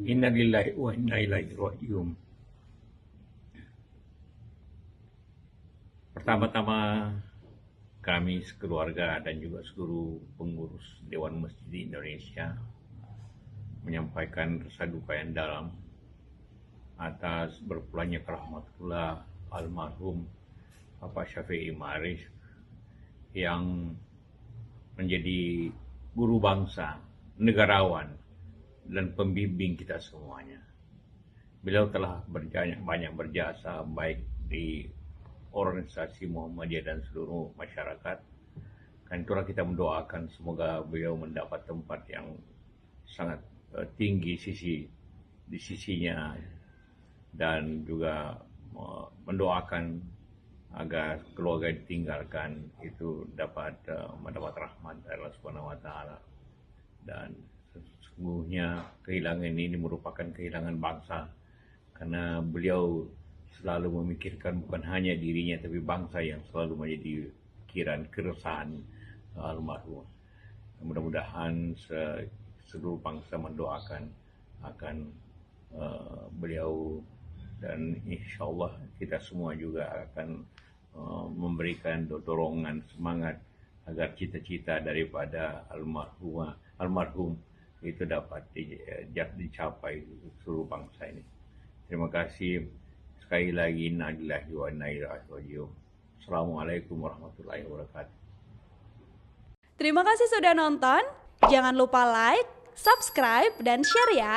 Inna lillahi wa inna ilaihi raji'un. Pertama-tama kami sekeluarga dan juga seluruh pengurus Dewan Masjid di Indonesia menyampaikan rasa duka yang dalam atas berpulangnya ke rahmatullah almarhum Bapak Syafi'i Ma'arif yang menjadi guru bangsa, negarawan, dan pembimbing kita semuanya. Beliau telah banyak berjasa baik di organisasi Muhammadiyah dan seluruh masyarakat. Karena itulah kita mendoakan semoga beliau mendapat tempat yang sangat tinggi di sisinya, dan juga mendoakan agar keluarga yang ditinggalkan itu dapat mendapat rahmat dari Allah Subhanahu wa taala. Dan sesungguhnya kehilangan ini merupakan kehilangan bangsa, karena beliau selalu memikirkan bukan hanya dirinya tapi bangsa yang selalu menjadi pikiran, keresahan almarhum. Mudah-mudahan seluruh bangsa mendoakan akan beliau, dan insya Allah kita semua juga akan memberikan dorongan semangat agar cita-cita daripada almarhum itu dapat dicapai seluruh bangsa ini. Terima kasih sekali lagi. Inna lillahi wa inna ilaihi raji'un. Assalamualaikum warahmatullahi wabarakatuh. Terima kasih sudah nonton. Jangan lupa like, subscribe, dan share ya.